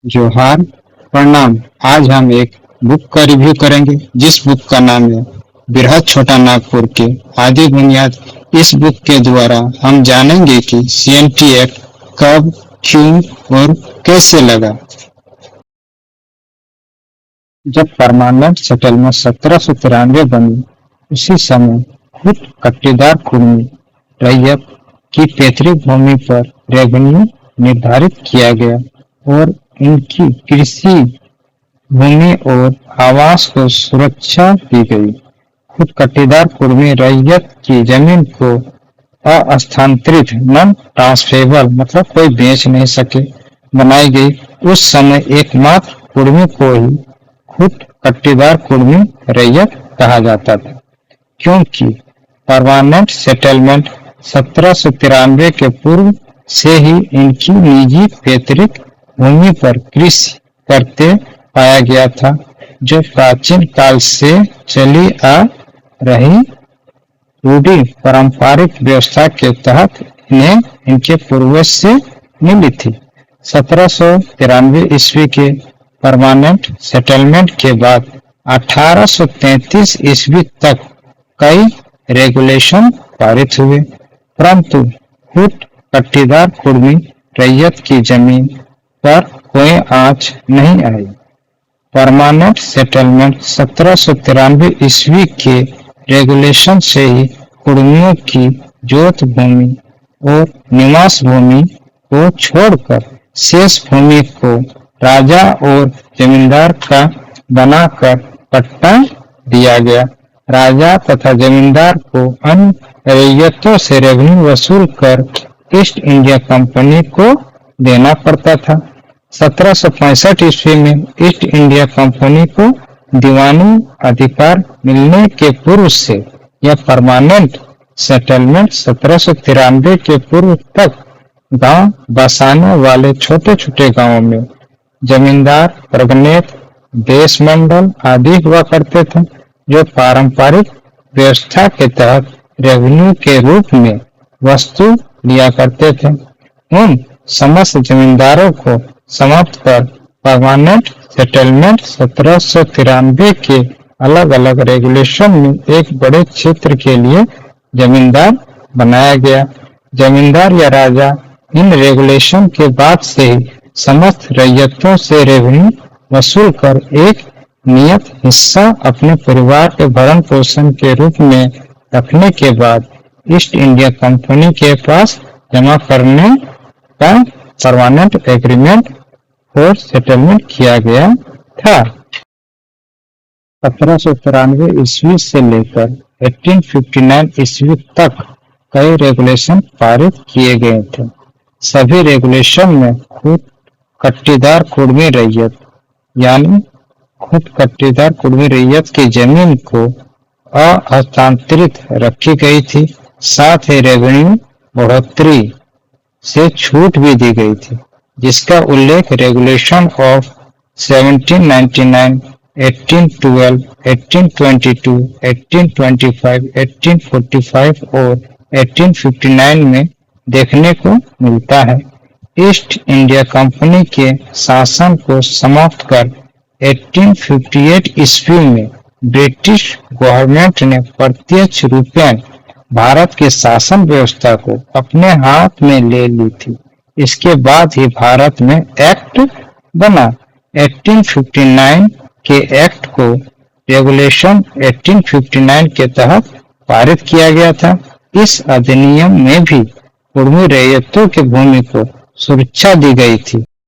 जोहार, प्रणाम। आज हम एक बुक का रिव्यू करेंगे जिस बुक का नाम है बृहद छोटा नागपुर के आदि बुनियाद। इस बुक के द्वारा हम जानेंगे कि सीएनटी एक्ट कब, क्यों और कैसे लगा। जब परमानेंट सेटलमेंट 1793 बनी, उसी समय खुद कट्टीदार कुर्मी रैयत की पैतृक भूमि पर रेवेन्यू निर्धारित किया गया और इनकी कृषि भूमि और आवास को सुरक्षा दी गई। खुद कट्टीदार कुर्मी रैयत की जमीन को अस्थांतरित नॉन ट्रांसफरेबल मतलब कोई बेच नहीं सके बनाई गई। उस समय एकमात्र कुर्मी को ही खुद कट्टीदार कुर्मी रैयत कहा जाता था, क्योंकि परमानेंट सेटलमेंट 1793 के पूर्व से ही इनकी निजी पैतृक भूमि पर कृषि करते पाया गया था, जो प्राचीन काल से चली आ रही रूढ़ी पारंपरिक व्यवस्था के तहत इन्हें इनके पूर्वज से मिली थी। 1793 ईस्वी के परमानेंट सेटलमेंट के बाद 1833 ईस्वी तक कई रेगुलेशन पारित हुए, परंतु खुद कट्टीदार कुर्मी रैयत की जमीन पर कोई आंच नहीं आई। परमानेंट सेटलमेंट 1793 ईस्वी के रेगुलेशन से ही कुर्मियों की जोत भूमि और निवास भूमि को छोड़कर शेष भूमि को राजा और जमींदार का बनाकर पट्टा दिया गया। राजा तथा जमींदार को अन्य रैयतों से रेवेन्यू वसूल कर ईस्ट इंडिया कंपनी को देना पड़ता था। 1765 ईस्वी में ईस्ट इंडिया कंपनी को दीवानी अधिकार मिलने के पूर्व से यह परमानेंट सेटलमेंट 1793 के पूर्व तक गांव बसाने वाले छोटे छोटे गांवों में जमींदार, प्रगनेत, देश मंडल आदि हुआ करते थे, जो पारंपरिक व्यवस्था के तहत रेवेन्यू के रूप में वस्तु लिया करते थे। उन समस्त जमींदारों को समाप्त कर परमानेंट सेटलमेंट 1793 के अलग अलग रेगुलेशन में एक बड़े क्षेत्र के लिए जमींदार बनाया गया। जमींदार या राजा इन रेगुलेशन के बाद से ही समस्त रैयतों से रेवेन्यू वसूल कर एक नियत हिस्सा अपने परिवार के भरण पोषण के रूप में रखने के बाद ईस्ट इंडिया कंपनी के पास जमा करने का परमानेंट एग्रीमेंट और सेटलमेंट किया गया था। 1793 ईस्वी से लेकर 1859 ईस्वी तक कई रेगुलेशन पारित किए गए थे। सभी रेगुलेशन में खुद कट्टीदार कुर्मी रैयत यानी खुद कट्टीदार कुर्मी रैयत की जमीन को अहस्तांतरित रखी गई थी। साथ ही रेवेन्यू बढ़ोतरी से छूट भी दी गई थी, जिसका उल्लेख रेगुलेशन ऑफ 1799, 1812, 1822, 1825, 1845 और 1859 में देखने को मिलता है। ईस्ट इंडिया कंपनी के शासन को समाप्त कर 1858 ईस्वी में ब्रिटिश गवर्नमेंट ने प्रत्यक्ष रूपेण भारत के शासन व्यवस्था को अपने हाथ में ले ली थी। इसके बाद ही भारत में एक्ट बना। 1859 के एक्ट को रेगुलेशन 1859 के तहत पारित किया गया था। इस अधिनियम में भी कुर्मी रैयतों की भूमि को सुरक्षा दी गई थी